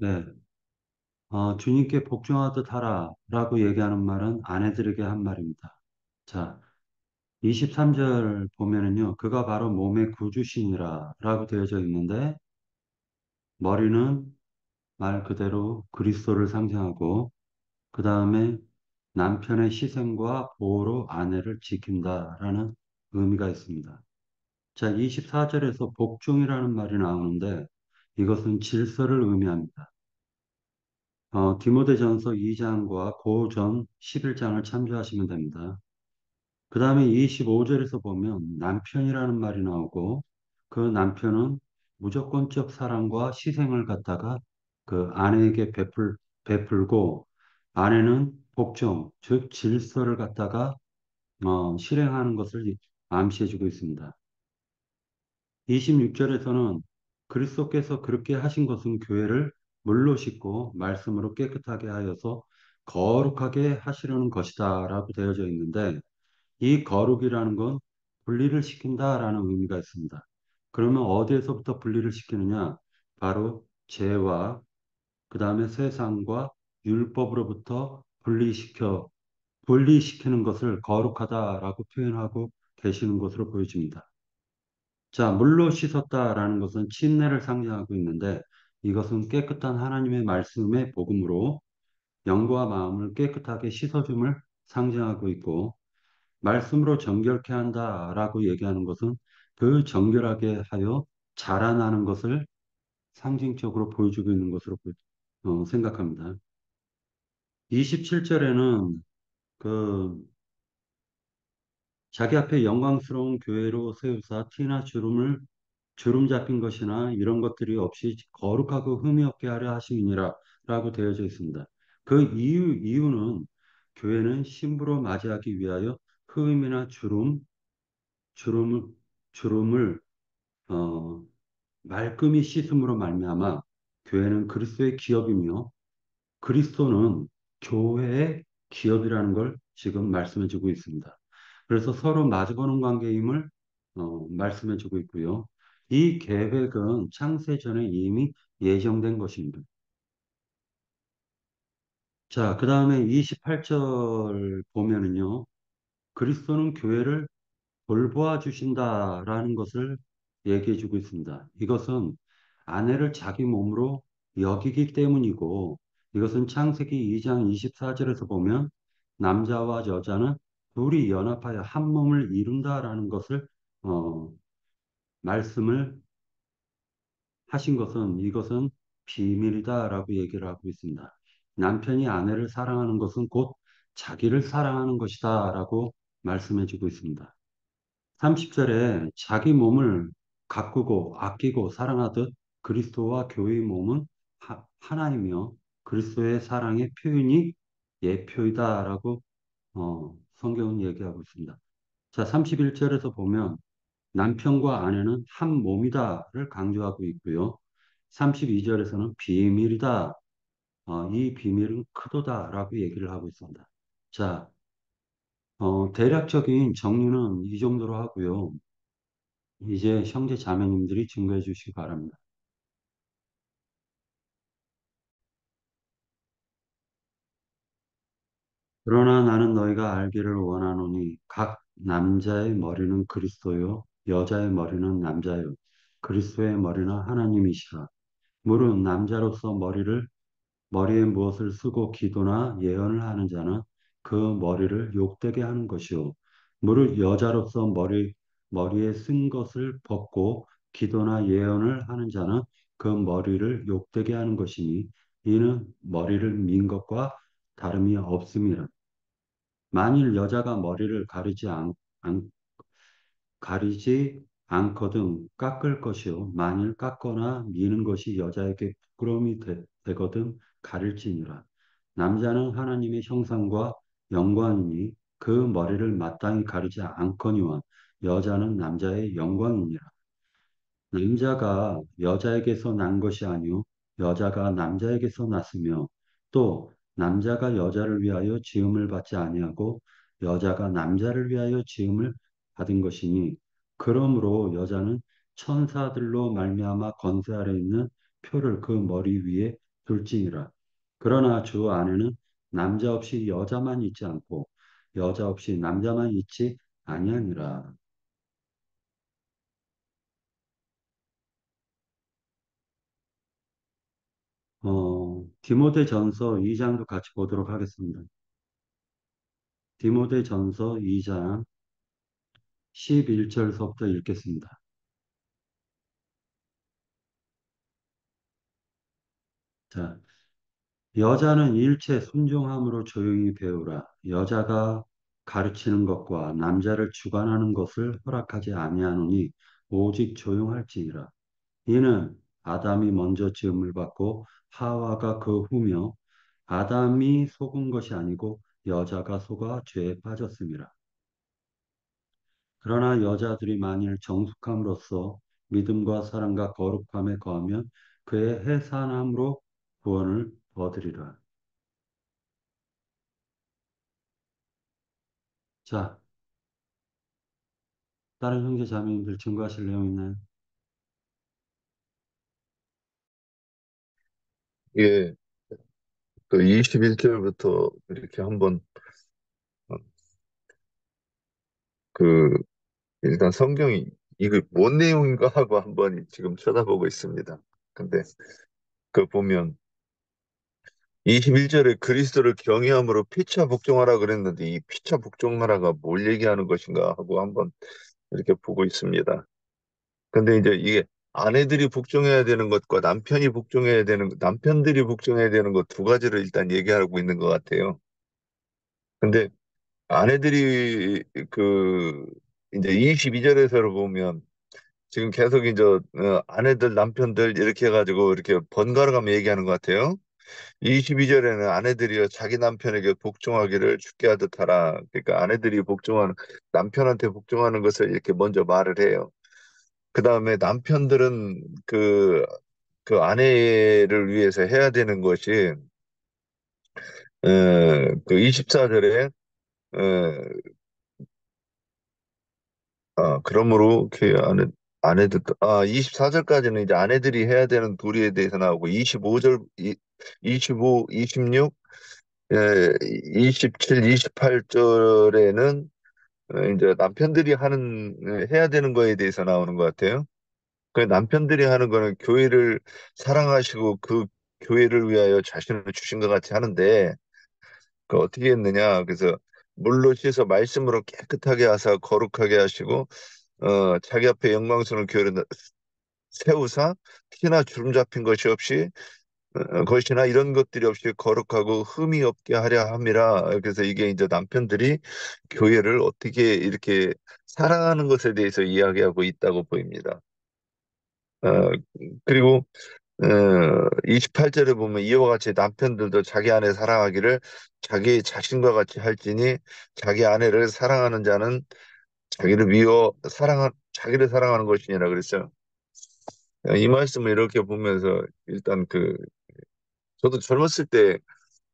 네. 주님께 복종하듯 하라라고 얘기하는 말은 아내들에게 한 말입니다. 자, 23절 보면은요, 그가 바로 몸의 구주시니라 라고 되어져 있는데, 머리는 말 그대로 그리스도를 상징하고, 그 다음에 남편의 희생과 보호로 아내를 지킨다라는 의미가 있습니다. 자, 24절에서 복종이라는 말이 나오는데, 이것은 질서를 의미합니다. 디모데전서 2장과 고전 11장을 참조하시면 됩니다. 그 다음에 25절에서 보면 남편이라는 말이 나오고 그 남편은 무조건적 사랑과 희생을 갖다가 그 아내에게 베풀고 아내는 복종, 즉 질서를 갖다가 실행하는 것을 암시해주고 있습니다. 26절에서는 그리스도께서 그렇게 하신 것은 교회를 물로 씻고 말씀으로 깨끗하게 하여서 거룩하게 하시려는 것이다 라고 되어져 있는데 이 거룩이라는 건 분리를 시킨다라는 의미가 있습니다. 그러면 어디에서부터 분리를 시키느냐? 바로 죄와 그 다음에 세상과 율법으로부터 분리시키는 것을 거룩하다라고 표현하고 계시는 것으로 보여집니다. 자, 물로 씻었다라는 것은 침례를 상징하고 있는데 이것은 깨끗한 하나님의 말씀의 복음으로 영과 마음을 깨끗하게 씻어줌을 상징하고 있고 말씀으로 정결케 한다라고 얘기하는 것은 그 정결하게 하여 자라나는 것을 상징적으로 보여주고 있는 것으로 생각합니다. 27절에는 그 자기 앞에 영광스러운 교회로 세우사 티나 주름 잡힌 것이나 이런 것들이 없이 거룩하고 흠이 없게 하려 하심이니라 라고 되어져 있습니다. 그 이유는 교회는 신부로 맞이하기 위하여 흠이나 주름을, 주름을, 어, 말끔히 씻음으로 말미암아 교회는 그리스도의 기업이며 그리스도는 교회의 기업이라는 걸 지금 말씀해 주고 있습니다. 그래서 서로 마주보는 관계임을 말씀해 주고 있고요. 이 계획은 창세 전에 이미 예정된 것입니다. 자, 그 다음에 28절 보면은요. 그리스도는 교회를 돌보아 주신다라는 것을 얘기해 주고 있습니다. 이것은 아내를 자기 몸으로 여기기 때문이고 이것은 창세기 2장 24절에서 보면 남자와 여자는 둘이 연합하여 한 몸을 이룬다라는 것을 어, 말씀을 하신 것은 이것은 비밀이다라고 얘기를 하고 있습니다. 남편이 아내를 사랑하는 것은 곧 자기를 사랑하는 것이다라고 말씀해 주고 있습니다. 30절에 자기 몸을 가꾸고 아끼고 사랑하듯 그리스도와 교회의 몸은 하나이며 그리스도의 사랑의 표현이 예표이다라고 성경은 얘기하고 있습니다. 자, 31절에서 보면 남편과 아내는 한 몸이다를 강조하고 있고요. 32절에서는 비밀이다. 이 비밀은 크도다라고 얘기를 하고 있습니다. 자, 대략적인 정리는 이 정도로 하고요. 이제 형제 자매님들이 증거해 주시기 바랍니다. 그러나 나는 너희가 알기를 원하노니 각 남자의 머리는 그리스도요 여자의 머리는 남자요 그리스도의 머리는 하나님이시라. 무릇 남자로서 머리에 무엇을 쓰고 기도나 예언을 하는 자는 그 머리를 욕되게 하는 것이요. 무릇 여자로서 머리에 쓴 것을 벗고 기도나 예언을 하는 자는 그 머리를 욕되게 하는 것이니 이는 머리를 민 것과 다름이 없음이라. 만일 여자가 머리를 안- 가리지 않거든 깎을 것이요. 만일 깎거나 미는 것이 여자에게 부끄러움이 되거든 가릴지니라. 남자는 하나님의 형상과 영광이니 그 머리를 마땅히 가리지 않거니와 여자는 남자의 영광이니라. 남자가 여자에게서 난 것이 아니요 여자가 남자에게서 났으며 또 남자가 여자를 위하여 지음을 받지 아니하고 여자가 남자를 위하여 지음을 받은 것이니 그러므로 여자는 천사들로 말미암아 권세 아래 있는 표를 그 머리 위에 둘째니라. 그러나 주 안에는 남자 없이 여자만 있지 않고 여자 없이 남자만 있지 아니하니라. 디모데 전서 2장도 같이 보도록 하겠습니다. 디모데 전서 2장 11절서부터 읽겠습니다. 자, 여자는 일체 순종함으로 조용히 배우라. 여자가 가르치는 것과 남자를 주관하는 것을 허락하지 아니하노니 오직 조용할지니라. 이는 아담이 먼저 지음을 받고 하와가 그 후며 아담이 속은 것이 아니고 여자가 속아 죄에 빠졌습니다. 그러나 여자들이 만일 정숙함으로써 믿음과 사랑과 거룩함에 거하면 그의 해산함으로 구원을 얻으리라. 자, 다른 형제 자매님들 증거하실 내용 있나요? 예, 그 21절부터 이렇게 한번 어, 그 일단 성경이 이거 뭔 내용인가 하고 한번 지금 쳐다보고 있습니다. 근데 그 보면 21절에 그리스도를 경외함으로 피차 복종하라 그랬는데 이 피차 복종하라가 뭘 얘기하는 것인가 하고 한번 이렇게 보고 있습니다. 근데 이제 이게 아내들이 복종해야 되는 것과 남편이 복종해야 되는 남편들이 복종해야 되는 것 두 가지를 일단 얘기하고 있는 것 같아요. 근데 아내들이 그 이제 22절에서 보면 지금 계속 이제 아내들 남편들 이렇게 해가지고 이렇게 번갈아 가며 얘기하는 것 같아요. 22절에는 아내들이여 자기 남편에게 복종하기를 주께 하듯 하라. 그러니까 아내들이 복종하는 남편한테 복종하는 것을 이렇게 먼저 말을 해요. 그 다음에 남편들은 그 아내를 위해서 해야 되는 것이 그 24절에 그러므로 그 아내들 24절까지는 이제 아내들이 해야 되는 도리에 대해서 나오고 25절 25, 26, 27, 28절에는 이제 남편들이 해야 되는 거에 대해서 나오는 것 같아요. 그 남편들이 하는 거는 교회를 사랑하시고 그 교회를 위하여 자신을 주신 것 같이 하는데 그 어떻게 했느냐? 그래서 물로 씻어 말씀으로 깨끗하게 하사 거룩하게 하시고 자기 앞에 영광스러운 교회를 세우사 티나 주름 잡힌 것이 없이 것이나 이런 것들이 없이 거룩하고 흠이 없게 하려 함이라. 그래서 이게 이제 남편들이 교회를 어떻게 이렇게 사랑하는 것에 대해서 이야기하고 있다고 보입니다. 어, 그리고 28절에 보면 이와 같이 남편들도 자기 아내 사랑하기를 자기 자신과 같이 할지니 자기 아내를 사랑하는 자는 자기를 사랑하는 것이니라 그랬어요. 이 말씀을 이렇게 보면서 일단 저도 젊었을 때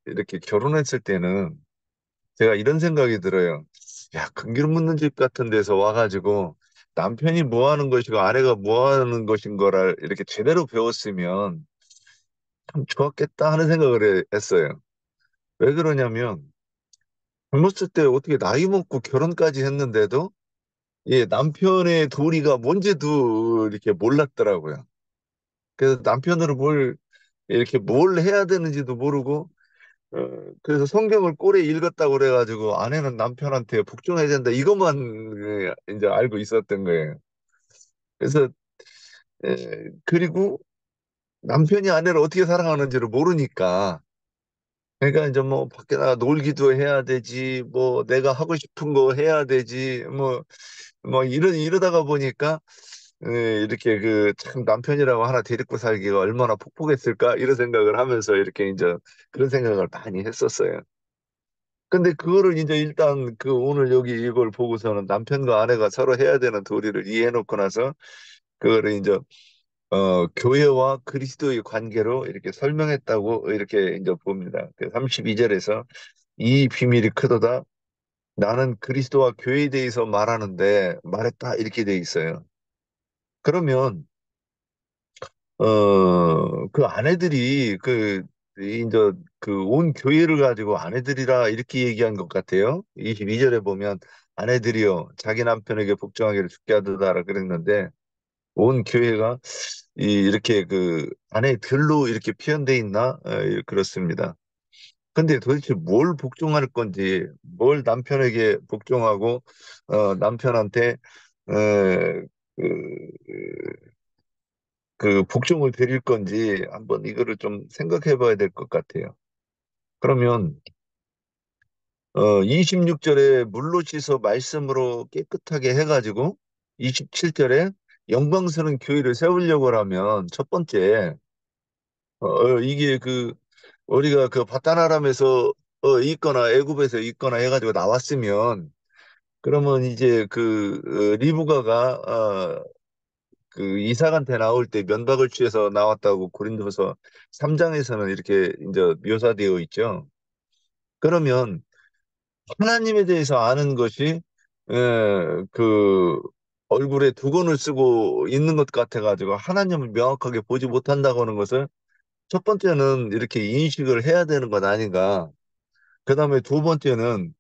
이렇게 결혼했을 때는 제가 이런 생각이 들어요. 야, 금기름 묻는 집 같은 데서 와가지고 남편이 뭐 하는 것이고 아내가 뭐 하는 것인 거를 이렇게 제대로 배웠으면 참 좋았겠다 하는 생각을 했어요. 왜 그러냐면 젊었을 때 어떻게 나이 먹고 결혼까지 했는데도 예, 남편의 도리가 뭔지도 이렇게 몰랐더라고요. 그래서 남편으로 이렇게 뭘 해야 되는지도 모르고 그래서 성경을 꼬리에 읽었다고 그래가지고 아내는 남편한테 복종해야 된다 이것만 이제 알고 있었던 거예요. 그래서 그리고 남편이 아내를 어떻게 사랑하는지를 모르니까 그러니까 이제 뭐 밖에 나가 놀기도 해야 되지 뭐 내가 하고 싶은 거 해야 되지 뭐 이러다가 보니까 이렇게 참 남편이라고 하나 데리고 살기가 얼마나 폭복했을까 이런 생각을 하면서 이렇게 이제 그런 생각을 많이 했었어요. 근데 그거를 이제 일단 오늘 여기 이걸 보고서는 남편과 아내가 서로 해야 되는 도리를 이해해 놓고 나서 그거를 이제 교회와 그리스도의 관계로 이렇게 설명했다고 이렇게 이제 봅니다. 32절에서 이 비밀이 크도다. 나는 그리스도와 교회에 대해서 말했다 이렇게 돼 있어요. 그러면 그 아내들이 이제 그 온 교회를 가지고 아내들이라 이렇게 얘기한 것 같아요. 22절에 보면 아내들이여 자기 남편에게 복종하기를 죽게 하도다라 그랬는데 온 교회가 이렇게 그 아내들로 이렇게 표현돼 있나? 그렇습니다. 근데 도대체 뭘 복종할 건지, 뭘 남편에게 복종하고, 남편한테, 어, 그, 그 복종을 드릴 건지 한번 이거를 좀 생각해 봐야 될 것 같아요. 그러면, 26절에 물로 씻어 말씀으로 깨끗하게 해가지고, 27절에 영광스러운 교회를 세우려고 하면 첫 번째, 이게 우리가 그 바다나람에서 있거나 애굽에서 있거나 해가지고 나왔으면 그러면 이제 리브가가 그 이삭한테 나올 때 면박을 취해서 나왔다고 고린도서 3장에서는 이렇게 이제 묘사되어 있죠. 그러면 하나님에 대해서 아는 것이 그 얼굴에 두건을 쓰고 있는 것 같아가지고 하나님을 명확하게 보지 못한다고 하는 것을 첫 번째는 이렇게 인식을 해야 되는 것 아닌가. 그 다음에 두 번째는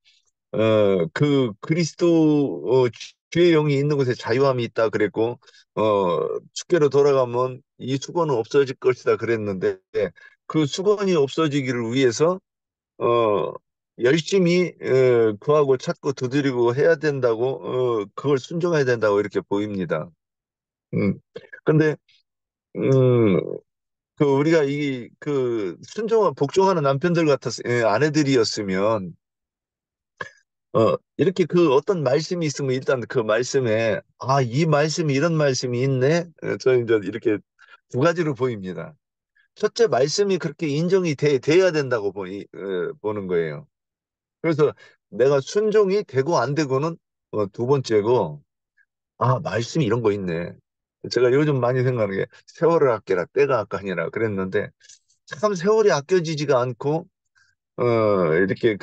그 그리스도 주의 영이 있는 곳에 자유함이 있다 그랬고 축계로 돌아가면 이 수건은 없어질 것이다 그랬는데 그 수건이 없어지기를 위해서 어 열심히 구하고 찾고 두드리고 해야 된다고 그걸 순종해야 된다고 이렇게 보입니다. 음. 근데 음, 우리가 순종한 복종하는 남편들 아내들이었으면 이렇게 어떤 말씀이 있으면 일단 그 말씀에, 아, 이 말씀이 이런 말씀이 있네? 저는 이제 이렇게 두 가지로 보입니다. 첫째, 말씀이 그렇게 돼야 된다고 보는 거예요. 그래서 내가 순종이 되고 안 되고는 두 번째고, 아, 말씀이 이런 거 있네. 제가 요즘 많이 생각하는 게 세월을 아껴라, 때가 아까니라 그랬는데, 참 세월이 아껴지지가 않고, 이렇게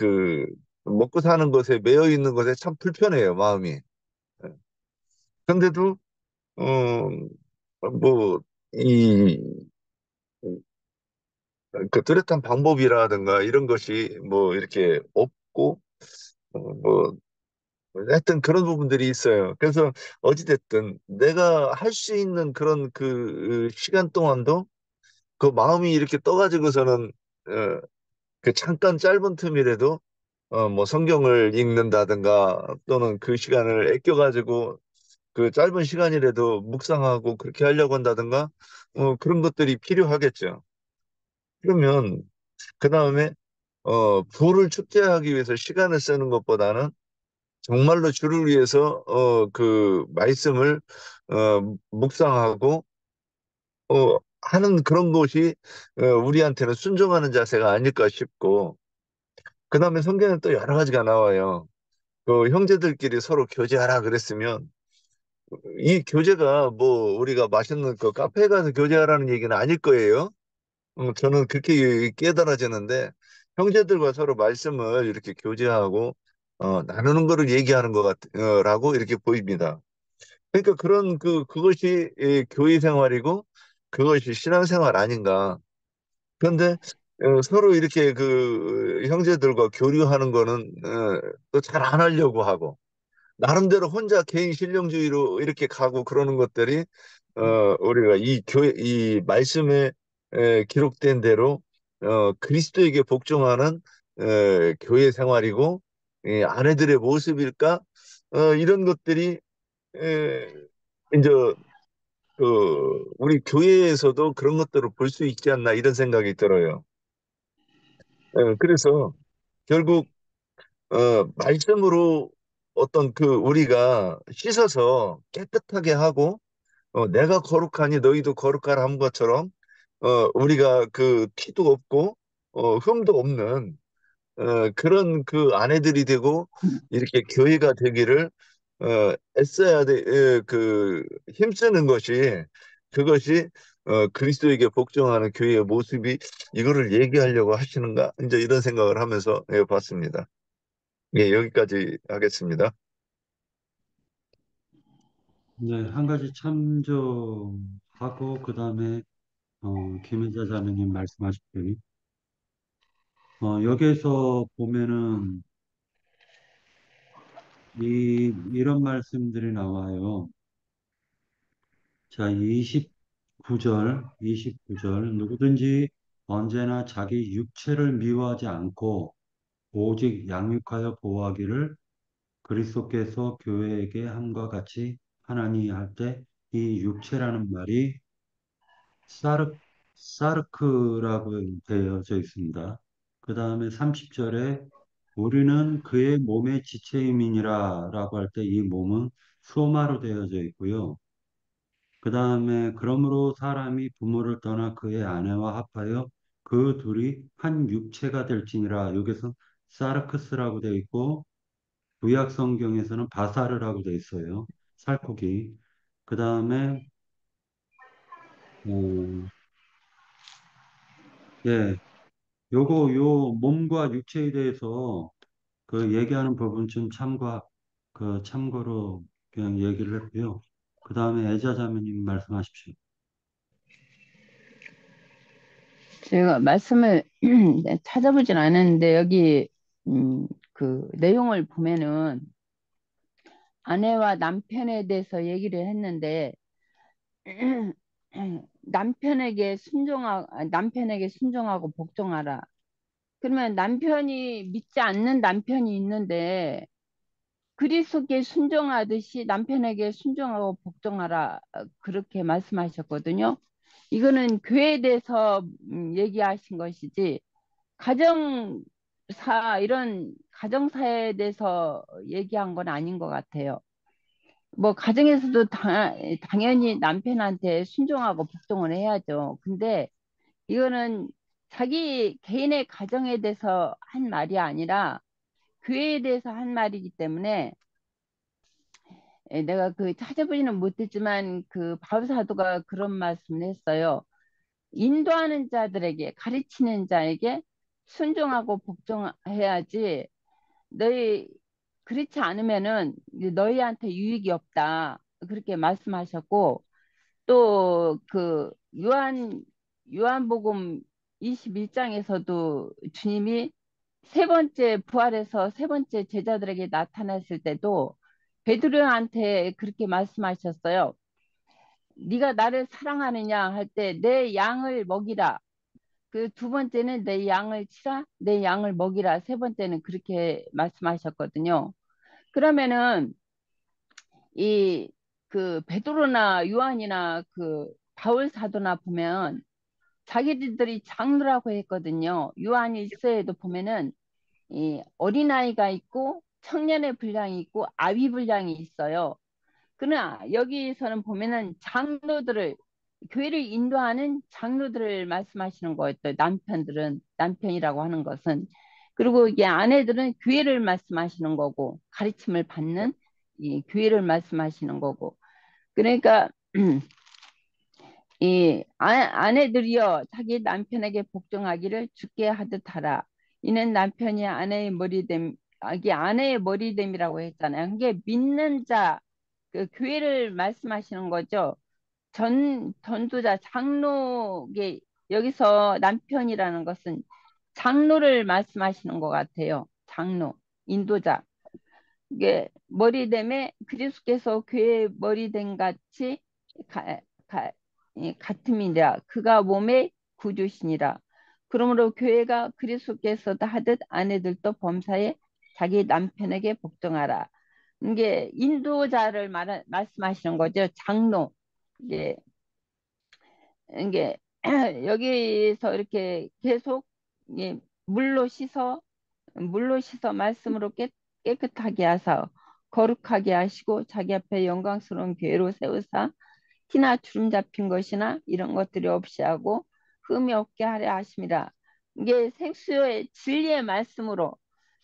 먹고 사는 것에 매여 있는 것에 참 불편해요, 마음이. 근데도, 어, 뭐, 이, 뚜렷한 방법이라든가 이런 것이 뭐 이렇게 없고, 뭐, 하여튼 그런 부분들이 있어요. 그래서 어찌됐든 내가 할 수 있는 그런 시간 동안도 그 마음이 이렇게 떠가지고서는, 어, 그 잠깐 짧은 틈이라도 뭐 성경을 읽는다든가 또는 그 시간을 아껴가지고 그 짧은 시간이라도 묵상하고 그렇게 하려고 한다든가 그런 것들이 필요하겠죠. 그러면 그 다음에 부를 축제하기 위해서 시간을 쓰는 것보다는 정말로 주를 위해서 그 말씀을 묵상하고 하는 그런 것이 우리한테는 순종하는 자세가 아닐까 싶고 그 다음에 성경에 또 여러 가지가 나와요. 그 형제들끼리 서로 교제하라 그랬으면 이 교제가 뭐 우리가 맛있는 그 카페에 가서 교제하라는 얘기는 아닐 거예요. 저는 그렇게 깨달아지는데 형제들과 서로 말씀을 이렇게 교제하고 나누는 거를 얘기하는 라고 이렇게 보입니다. 그러니까 그것이 교회 생활이고 그것이 신앙생활 아닌가. 그런데 서로 이렇게 형제들과 교류하는 거는 또 잘 안 하려고 하고 나름대로 혼자 개인 신령주의로 이렇게 가고 그러는 것들이 우리가 이 말씀에 기록된 대로 그리스도에게 복종하는 교회 생활이고 아내들의 모습일까? 이런 것들이 에, 이제 우리 교회에서도 그런 것들을 볼 수 있지 않나 이런 생각이 들어요. 그래서 결국 말씀으로 어떤 우리가 씻어서 깨끗하게 하고 내가 거룩하니 너희도 거룩하라 한 것처럼 우리가 티도 없고 흠도 없는 그런 아내들이 되고 이렇게 교회가 되기를 애써야 돼, 힘쓰는 그것이 그리스도에게 복종하는 교회의 모습이 이거를 얘기하려고 하시는가? 이제 이런 생각을 하면서 봤습니다. 예, 여기까지 하겠습니다. 네, 한 가지 참조하고, 그 다음에 김혜자 자매님 말씀하셨더니, 여기에서 보면은, 이런 말씀들이 나와요. 자, 29절, 누구든지 언제나 자기 육체를 미워하지 않고, 오직 양육하여 보호하기를 그리스도께서 교회에게 함과 같이 하나니 할 때, 이 육체라는 말이 사르, 사르크라고 되어져 있습니다. 그 다음에 30절에 우리는 그의 몸의 지체임이니라 라고 할 때 이 몸은 소마로 되어져 있고요. 그 다음에 그러므로 사람이 부모를 떠나 그의 아내와 합하여 그 둘이 한 육체가 될지니라. 여기서 사르크스라고 되어 있고 구약 성경에서는 바사르라고 되어 있어요. 살코기. 그 다음에 예, 요 몸과 육체에 대해서 그 얘기하는 부분 좀 참고로 그냥 얘기를 했고요. 그 다음에 애자자매님 말씀하십시오. 제가 말씀을 찾아보진 않았는데 여기 그 내용을 보면은 아내와 남편에 대해서 얘기를 했는데 남편에게 순종하고 복종하라. 그러면 남편이 믿지 않는 남편이 있는데 그리스도께 순종하듯이 남편에게 순종하고 복종하라 그렇게 말씀하셨거든요. 이거는 교회에 대해서 얘기하신 것이지 이런 가정사에 대해서 얘기한 건 아닌 것 같아요. 뭐 가정에서도 당연히 남편한테 순종하고 복종을 해야죠. 근데 이거는 자기 개인의 가정에 대해서 한 말이 아니라 교회에 대해서 한 말이기 때문에 내가 그 찾아보지는 못했지만 그 바울사도가 그런 말씀을 했어요. 인도하는 자들에게 가르치는 자에게 순종하고 복종해야지 너희 그렇지 않으면은 너희한테 유익이 없다 그렇게 말씀하셨고 또 그 요한복음 21장에서도 주님이 세 번째 부활해서 세 번째 제자들에게 나타났을 때도 베드로한테 그렇게 말씀하셨어요. 네가 나를 사랑하느냐 할 때 내 양을 먹이라. 그 두 번째는 내 양을 치라, 내 양을 먹이라. 세 번째는 그렇게 말씀하셨거든요. 그러면은 이 그 베드로나 요한이나 그 바울 사도나 보면 자기들이 장로라고 했거든요. 요한일서에도 보면은 이 어린아이가 있고 청년의 분량이 있고 아위 분량이 있어요. 그러나 여기서는 보면은 장로들을 교회를 인도하는 장로들을 말씀하시는 거예요. 또 남편이라고 하는 것은 그리고 이게 아내들은 교회를 말씀하시는 거고 가르침을 받는 이 교회를 말씀하시는 거고 그러니까 이 아내들이여 자기 남편에게 복종하기를 주께 하듯 하라. 이는 남편이 아내의 머리됨, 이게 아내의 머리됨이라고 했잖아요. 그게 믿는 자, 그 교회를 말씀하시는 거죠. 전도자, 장로게 여기서 남편이라는 것은 장로를 말씀하시는 것 같아요. 장로, 인도자. 이게 머리됨에 그리스도께서 교회의 머리됨 같이 가, 같음이라 그가 몸의 구주시니라. 그러므로 교회가 그리스도께서 하듯 아내들도 범사에 자기 남편에게 복종하라. 이게 인도자를 말씀하시는 거죠. 장로. 이게 이게 여기서 이렇게 계속 예, 물로 씻어 말씀으로 깨끗하게 하사 거룩하게 하시고 자기 앞에 영광스러운 교회로 세우사 티나 주름 잡힌 것이나 이런 것들이 없이 하고 흠이 없게 하려 하심이라. 이게 생수의 진리의 말씀으로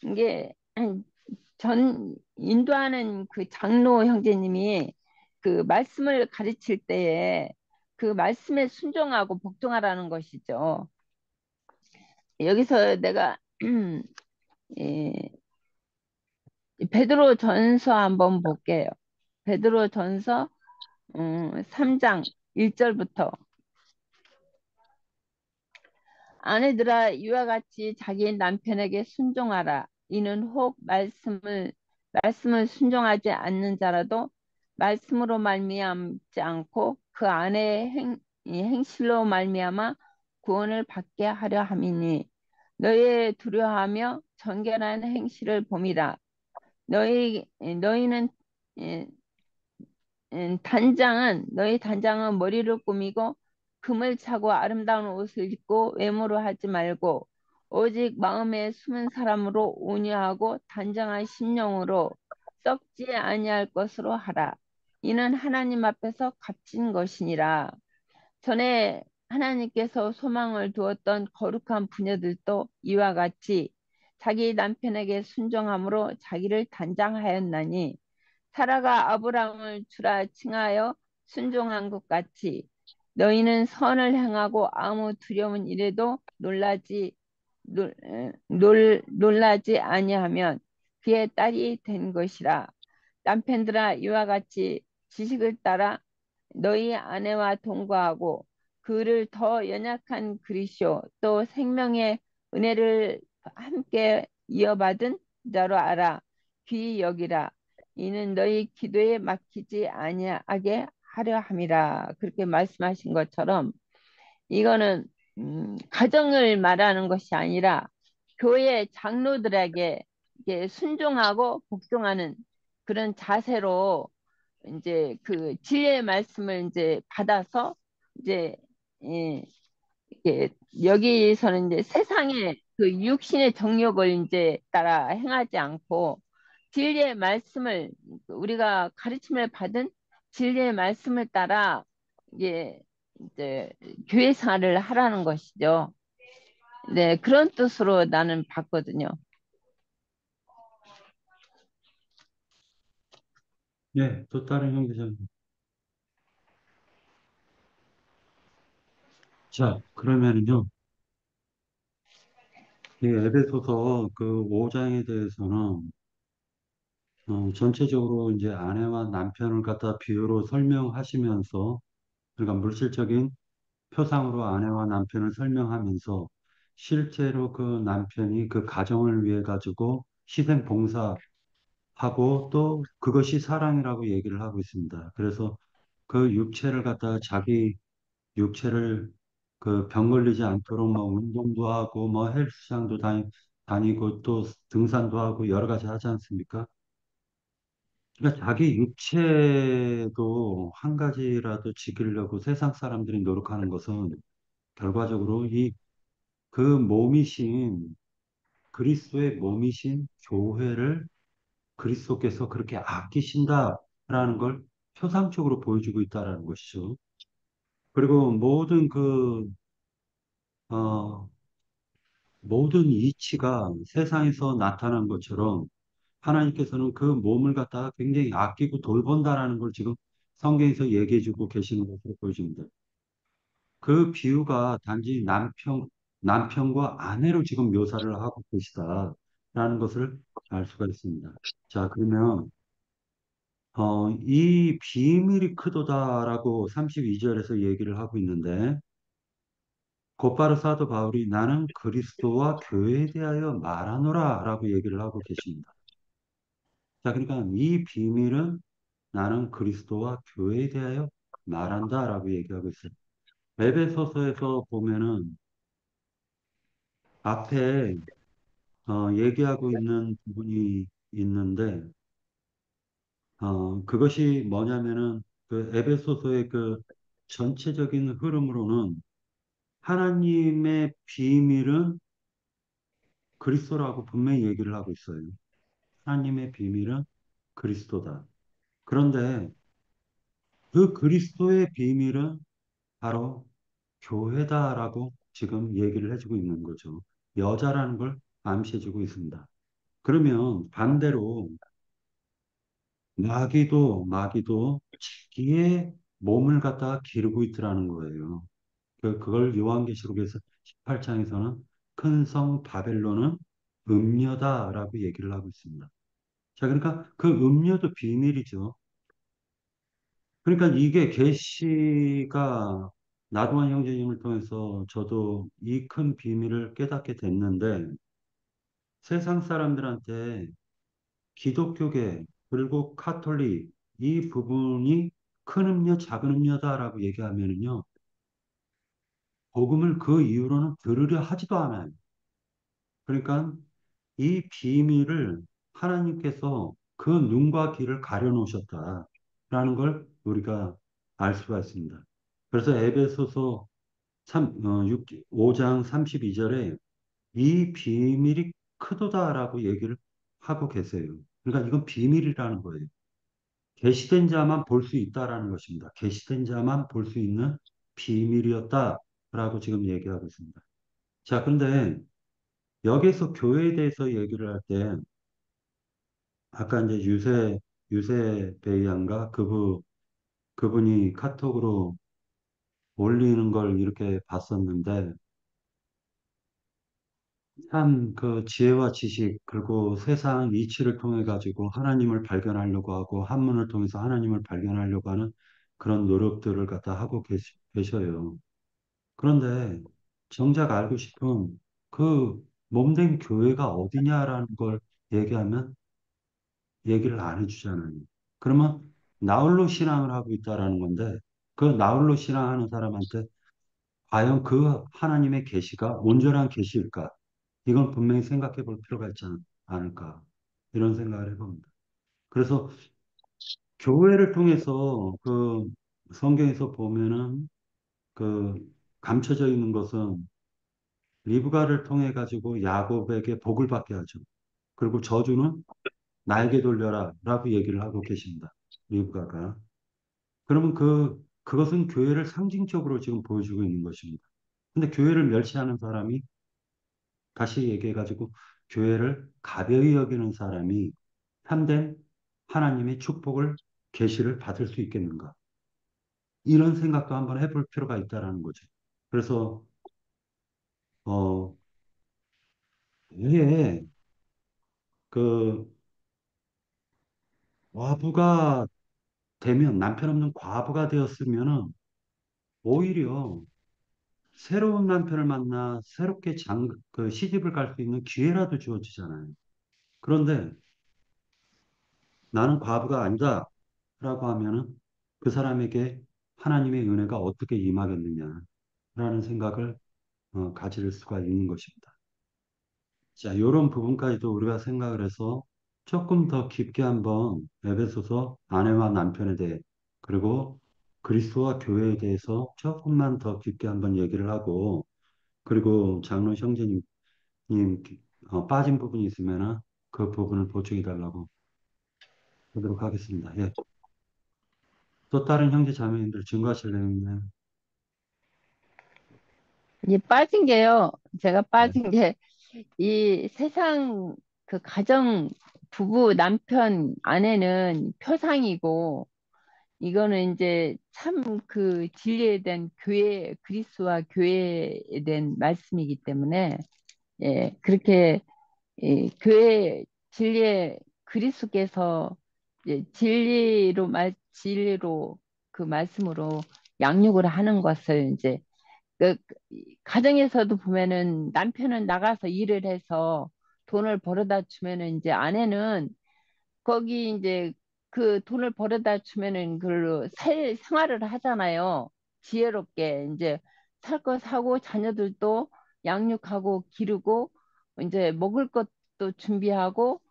이게 전 인도하는 그 장로 형제님이 그 말씀을 가르칠 때에 그 말씀에 순종하고 복종하라는 것이죠. 여기서 내가 예, 베드로 전서 한번 볼게요. 베드로 전서 3장 1절부터 아내들아 이와 같이 자기 남편에게 순종하라. 이는 혹 말씀을 순종하지 않는 자라도 말씀으로 말미암지 않고 그 아내의 이 행실로 말미암아 구원을 받게 하려 함이니 너희의 두려워하며 정결한 행실을 봄이라. 너희는 예, 너희 단장은 머리를 꾸미고 금을 차고 아름다운 옷을 입고 외모로 하지 말고 오직 마음에 숨은 사람으로 온유하고 단정한 심령으로 썩지 아니할 것으로 하라. 이는 하나님 앞에서 값진 것이니라. 전에 하나님께서 소망을 두었던 거룩한 부녀들도 이와 같이 자기 남편에게 순종함으로 자기를 단장하였나니 사라가 아브라함을 주라 칭하여 순종한 것 같이 너희는 선을 행하고 아무 두려운 일에도 놀라지 아니하면 그의 딸이 된 것이라. 남편들아 이와 같이 지식을 따라 너희 아내와 동거하고 그를 더 연약한 그리스도 또 생명의 은혜를 함께 이어받은 자로 알아 귀히 여기라. 이는 너희 기도에 막히지 아니하게 하려 함이라. 그렇게 말씀하신 것처럼 이거는 가정을 말하는 것이 아니라 교회 장로들에게 이게 순종하고 복종하는 그런 자세로 이제 그 진리의 말씀을 이제 받아서 이제 예, 이게 여기서는 이제 세상의 그 육신의 정욕을 이제 따라 행하지 않고 진리의 말씀을 우리가 가르침을 받은 진리의 말씀을 따라 이게 이제 교회 생활을 하라는 것이죠. 네, 그런 뜻으로 나는 봤거든요. 예, 또 다른 형제자매. 자, 그러면은요, 이 에베소서 그 5장에 대해서는 전체적으로 이제 아내와 남편을 갖다 비유로 설명하시면서, 그러니까 물질적인 표상으로 아내와 남편을 설명하면서 실제로 그 남편이 그 가정을 위해 가지고 희생 봉사하고 또 그것이 사랑이라고 얘기를 하고 있습니다. 그래서 그 육체를 갖다가 자기 육체를 그 병 걸리지 않도록 뭐 운동도 하고 뭐 헬스장도 다니고 또 등산도 하고 여러 가지 하지 않습니까? 그러니까 자기 육체도 한 가지라도 지키려고 세상 사람들이 노력하는 것은 결과적으로 이 그 몸이신 그리스도의 몸이신 교회를 그리스도께서 그렇게 아끼신다라는 걸 표상적으로 보여주고 있다라는 것이죠. 그리고 어, 모든 이치가 세상에서 나타난 것처럼 하나님께서는 그 몸을 갖다가 굉장히 아끼고 돌본다라는 걸 지금 성경에서 얘기해 주고 계시는 것으로 보여집니다. 그 비유가 단지 남편과 아내로 지금 묘사를 하고 계시다라는 것을 알 수가 있습니다. 자, 그러면, 이 비밀이 크도다라고 32절에서 얘기를 하고 있는데, 곧바로 사도 바울이 나는 그리스도와 교회에 대하여 말하노라라고 얘기를 하고 계십니다. 자, 그러니까 이 비밀은 나는 그리스도와 교회에 대하여 말한다라고 얘기하고 있어요. 에베소서에서 보면은 앞에 얘기하고 있는 부분이 있는데, 그것이 뭐냐면은, 그 에베소서의 그 전체적인 흐름으로는 하나님의 비밀은 그리스도라고 분명히 얘기를 하고 있어요. 하나님의 비밀은 그리스도다. 그런데 그 그리스도의 비밀은 바로 교회다라고 지금 얘기를 해주고 있는 거죠. 여자라는 걸 암시해주고 있습니다. 그러면 반대로 마귀도 자기의 몸을 갖다가 기르고 있더라는 거예요. 그걸 요한계시록에서 18장에서는 큰 성 바벨론은 음녀다라고 얘기를 하고 있습니다. 자, 그러니까 그 음료도 비밀이죠. 그러니까 이게 계시가 나도한 형제님을 통해서 저도 이 큰 비밀을 깨닫게 됐는데 세상 사람들한테 기독교계 그리고 카톨릭 이 부분이 큰 음료, 작은 음료다라고 얘기하면은요, 복음을 그 이후로는 들으려 하지도 않아요. 그러니까 이 비밀을 하나님께서 그 눈과 귀를 가려놓으셨다라는 걸 우리가 알 수가 있습니다. 그래서 에베소서 5장 32절에 이 비밀이 크도다라고 얘기를 하고 계세요. 그러니까 이건 비밀이라는 거예요. 계시된 자만 볼 수 있다라는 것입니다. 계시된 자만 볼 수 있는 비밀이었다라고 지금 얘기하고 있습니다. 자, 그런데 여기서 교회에 대해서 얘기를 할 때 아까 이제 유세 베이안가 그분이 카톡으로 올리는 걸 이렇게 봤었는데 참 그 지혜와 지식 그리고 세상 이치를 통해 가지고 하나님을 발견하려고 하고 한문을 통해서 하나님을 발견하려고 하는 그런 노력들을 갖다 하고 계셔요. 그런데 정작 알고 싶은 그 몸된 교회가 어디냐라는 걸 얘기하면 얘기를 안 해주잖아요. 그러면 나홀로 신앙을 하고 있다라는 건데 그 나홀로 신앙하는 사람한테 과연 그 하나님의 계시가 온전한 계시일까? 이건 분명히 생각해 볼 필요가 있지 않을까? 이런 생각을 해봅니다. 그래서 교회를 통해서 그 성경에서 보면은 그 감춰져 있는 것은 리브가를 통해 가지고 야곱에게 복을 받게 하죠. 그리고 저주는 나에게 돌려라 라고 얘기를 하고 계십니다. 리브가가. 그러면 그것은 교회를 상징적으로 지금 보여주고 있는 것입니다. 근데 교회를 멸시하는 사람이 다시 얘기해가지고 교회를 가벼이 여기는 사람이 참된 하나님의 축복을 계시를 받을 수 있겠는가? 이런 생각도 한번 해볼 필요가 있다라는 거죠. 그래서 어, 왜 그 과부가 되면 남편 없는 과부가 되었으면은 오히려 새로운 남편을 만나 새롭게 시집을 갈 수 있는 기회라도 주어지잖아요. 그런데 나는 과부가 아니다 라고 하면은 그 사람에게 하나님의 은혜가 어떻게 임하겠느냐라는 생각을 가질 수가 있는 것입니다. 자, 이런 부분까지도 우리가 생각을 해서 조금 더 깊게 한번 에베소서 아내와 남편에 대해 그리고 그리스도와 교회에 대해서 조금만 더 깊게 한번 얘기를 하고 그리고 장로 형제님 빠진 부분이 있으면 그 부분을 보충해 달라고 하도록 하겠습니다. 예. 또 다른 형제 자매님들 증거하실 내용 있나요? 이게 빠진 게요. 제가 네. 빠진 게 이 세상 그 가정 부부 남편 아내는 표상이고 이거는 이제 참 그 진리에 대한 교회 그리스도와 교회에 대한 말씀이기 때문에 예 그렇게 교회 진리의 그리스도께서 진리로 그 말씀으로 양육을 하는 것을 이제 그 가정에서도 보면은 남편은 나가서 일을 해서 돈을 벌어다 주면은 이제 아내는 거기 이제 그 돈을 벌어다 주면은 그걸로 생활을 하잖아요. 지혜롭게 이제 살 거 사고 자녀들도 양육하고 기르고 이제 먹을 것도 준비하고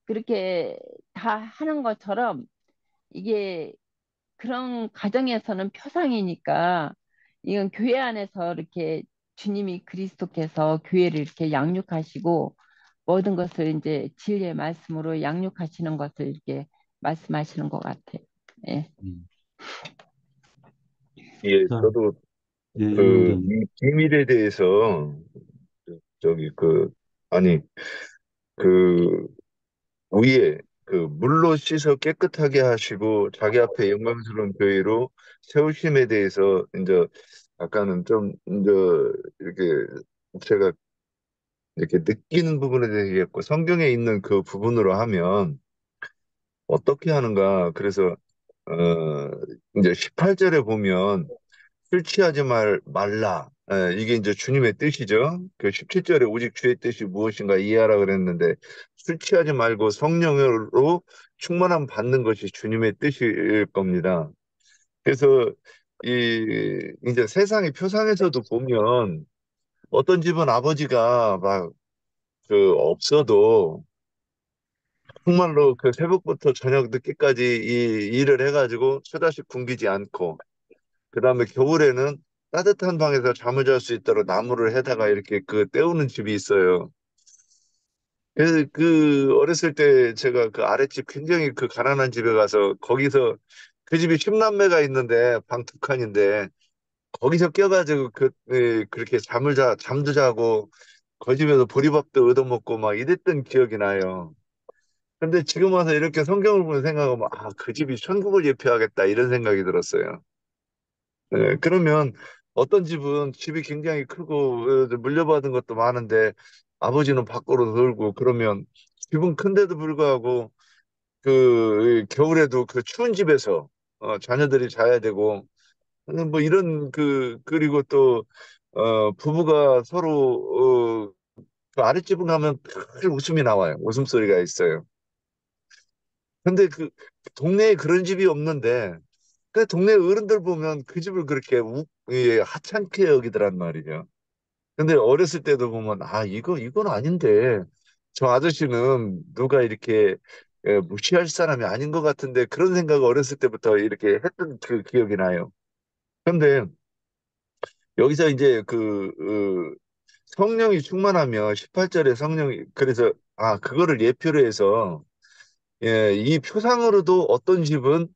그렇게 다 하는 것처럼 이게 그런 가정에서는 표상이니까 이건 교회 안에서 이렇게 주님이 그리스도께서 교회를 이렇게 양육하시고 모든 것을 이제 진리의 말씀으로 양육하시는 것을 이렇게 말씀하시는 것 같아요. 예. 음. 예, 자, 저도 예, 임 그 목사님. 이 비밀에 대해서 저기 아니 그 위에 그 물로 씻어 깨끗하게 하시고 자기 앞에 영광스러운 교회로 세우심에 대해서 이제 아까는 좀 이제 이렇게 제가 이렇게 느끼는 부분에 대해서 얘기했고 성경에 있는 그 부분으로 하면 어떻게 하는가 그래서 어 이제 18절에 보면 술 취하지 말라. 이게 이제 주님의 뜻이죠. 그 17절에 오직 주의 뜻이 무엇인가 이해하라 그랬는데 술 취하지 말고 성령으로 충만함 받는 것이 주님의 뜻일 겁니다. 그래서 이제 세상의 표상에서도 보면 어떤 집은 아버지가 막 그 없어도 정말로 그 새벽부터 저녁 늦게까지 이 일을 해가지고 수다식 굶기지 않고 그다음에 겨울에는 따뜻한 방에서 잠을 잘 수 있도록 나무를 해다가 이렇게 그 때우는 집이 있어요. 그 어렸을 때 제가 그 아랫집 굉장히 그 가난한 집에 가서 거기서 그 집이 10남매가 있는데 방 두 칸인데 거기서 껴가지고 그렇게 잠도 자고 그 집에서 보리밥도 얻어먹고 막 이랬던 기억이 나요. 근데 지금 와서 이렇게 성경을 보면 생각하면 아, 그 집이 천국을 예표하겠다 이런 생각이 들었어요. 네, 그러면 어떤 집은 집이 굉장히 크고 물려받은 것도 많은데 아버지는 밖으로 놀고 그러면 집은 큰데도 불구하고 그 겨울에도 그 추운 집에서 자녀들이 자야 되고 뭐 이런 그리고 또 부부가 서로 그 아랫집은 가면 늘 웃음이 나와요. 웃음소리가 있어요. 근데 그 동네에 그런 집이 없는데 그 동네 어른들 보면 그 집을 그렇게 하찮게 여기더란 말이죠. 근데 어렸을 때도 보면 아 이건 아닌데 저 아저씨는 누가 이렇게 무시할 사람이 아닌 것 같은데 그런 생각을 어렸을 때부터 이렇게 했던 그 기억이 나요. 근데 여기서 이제 성령이 충만하면 18절에 성령이 그래서 아 그거를 예표로 해서 이 표상으로도 어떤 집은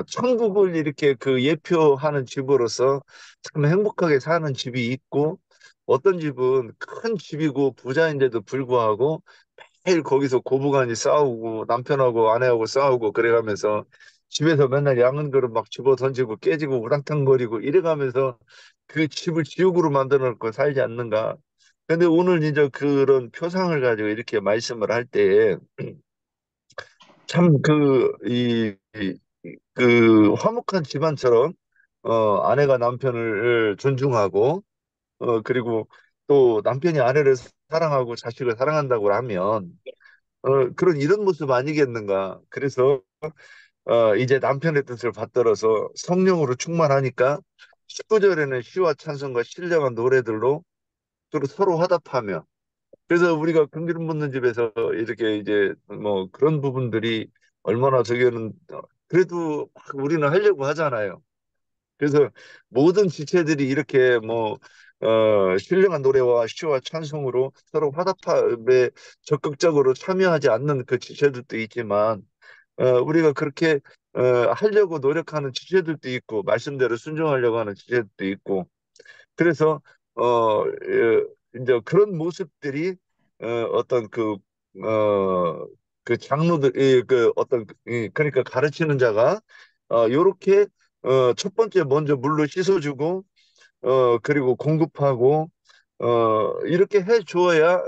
천국을 이렇게 그 예표하는 집으로서 참 행복하게 사는 집이 있고, 어떤 집은 큰 집이고 부자인데도 불구하고 매일 거기서 고부간이 싸우고 남편하고 아내하고 싸우고 그래가면서 집에서 맨날 양은 그릇 막 집어 던지고 깨지고 우당탕거리고 이래가면서 그 집을 지옥으로 만들어 놓고 살지 않는가. 근데 오늘 이제 그런 표상을 가지고 이렇게 말씀을 할 때에 참 그 화목한 집안처럼 아내가 남편을 존중하고 그리고 또 남편이 아내를 사랑하고 자식을 사랑한다고 하면 그런 이런 모습 아니겠는가. 그래서 이제 남편의 뜻을 받들어서 성령으로 충만하니까 19절에는 시와 찬송과 신령한 노래들로 서로 화답하며 그래서 우리가 금기름 묻는 집에서 이렇게 이제 뭐 그런 부분들이 얼마나 저기는 그래도 막 우리는 하려고 하잖아요. 그래서 모든 지체들이 이렇게 뭐 신령한 노래와 시와 찬송으로 서로 화답함에 적극적으로 참여하지 않는 그 지체들도 있지만 우리가 그렇게 하려고 노력하는 지체들도 있고 말씀대로 순종하려고 하는 지체들도 있고 그래서 이제 그런 모습들이 어떤 그 장로들 그 어떤 그러니까 가르치는 자가 요렇게 첫 번째 먼저 물로 씻어주고 그리고 공급하고 이렇게 해 주어야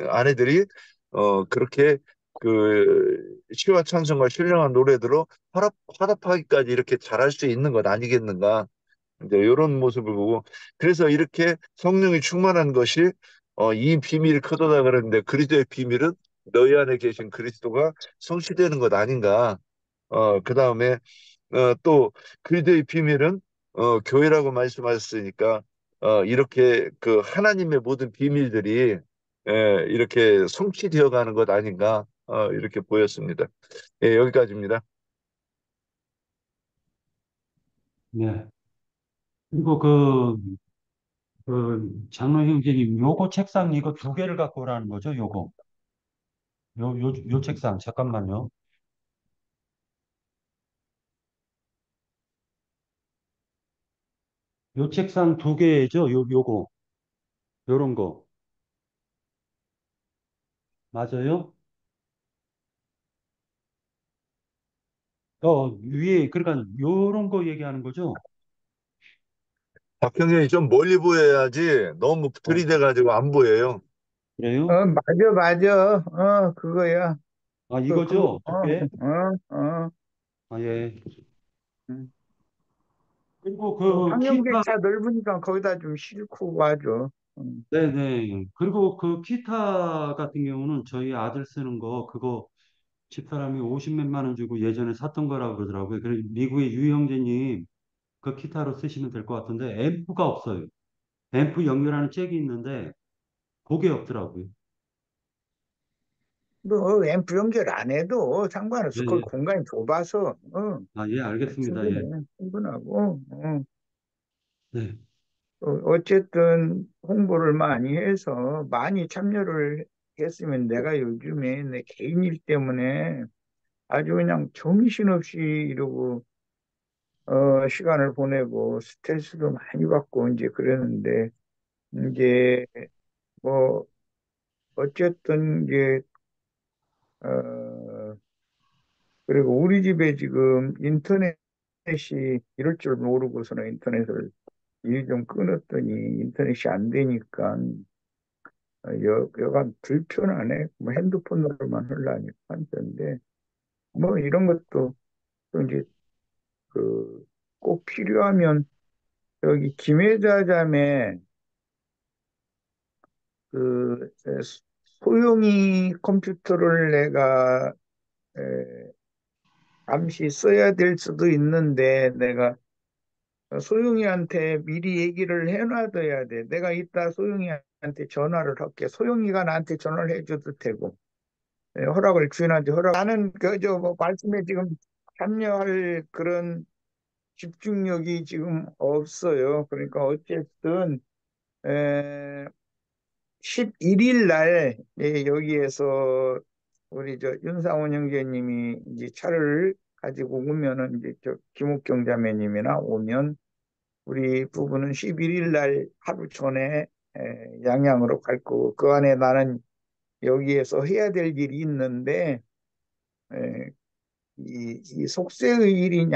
아내들이 그렇게 시와 찬송과 신령한 노래들로 화답하기까지 이렇게 잘할 수 있는 것 아니겠는가? 이제 이런 모습을 보고 그래서 이렇게 성령이 충만한 것이 이 비밀이 크도다 그랬는데 그리스도의 비밀은 너희 안에 계신 그리스도가 성취되는 것 아닌가. 그다음에 또 그리스도의 비밀은 교회라고 말씀하셨으니까 이렇게 그 하나님의 모든 비밀들이 이렇게 성취되어 가는 것 아닌가 이렇게 보였습니다. 예, 여기까지입니다. 네. 그리고 장로 형제님, 요거 책상 이거 두 개를 갖고 오라는 거죠, 요거. 요 책상, 잠깐만요. 요 책상 두 개죠, 요거. 요런 거. 맞아요? 위에, 그러니까 요런 거 얘기하는 거죠? 박형님이 좀 멀리 보여야지 너무 어, 들이대가지고 안 보여요. 그래요? 맞아, 맞아. 그거야. 아, 그거, 이거죠? 두 개? 어, 어. 아, 예. 응. 그리고 또 그 기타, 상용객차 넓으니까 거기다 좀 싣고 가죠. 음. 네네. 그리고 그 기타 같은 경우는 저희 아들 쓰는 거, 그거 집사람이 50몇만 원 주고 예전에 샀던 거라고 그러더라고요. 그리고 미국의 유형제님 그 기타로 쓰시면 될 것 같은데, 앰프가 없어요. 앰프 연결하는 잭이 있는데, 그게 없더라고요. 뭐 앰프 연결 안 해도 예, 상관없어. 그 예. 공간이 좁아서 아, 예, 알겠습니다. 예. 충분하고. 네. 어쨌든 홍보를 많이 해서 많이 참여를 했으면 내가 요즘에 내 개인 일 때문에 아주 그냥 정신없이 이러고 시간을 보내고 스트레스도 많이 받고 이제 그러는데 이제 뭐 어쨌든 이제 어 그리고 우리 집에 지금 인터넷이 이럴 줄 모르고서는 인터넷을 일 좀 끊었더니 인터넷이 안 되니까 여간 불편하네. 뭐 핸드폰으로만 하려니까 한데 뭐 이런 것도 또 이제 그 꼭 필요하면 여기 김혜자 자매 그 소형이 컴퓨터를 내가 에, 잠시 써야 될 수도 있는데 내가 소영이한테 미리 얘기를 해놔둬야 돼. 내가 이따 소영이한테 전화를 할게. 소영이가 나한테 전화를 해줘도 되고. 허락을 주인한테 허락. 나는 그저 뭐 말씀에 지금 참여할 그런 집중력이 지금 없어요. 그러니까 어쨌든 에, 11일 날 여기에서 우리 저 윤상원 형제님이 이제 차를 가지고 오면은 이제 저 김옥경 자매님이나 오면 우리 부부는 11일 날 하루 전에 양양으로 갈 거고 그 안에 나는 여기에서 해야 될 일이 있는데 에, 이 속세의 일이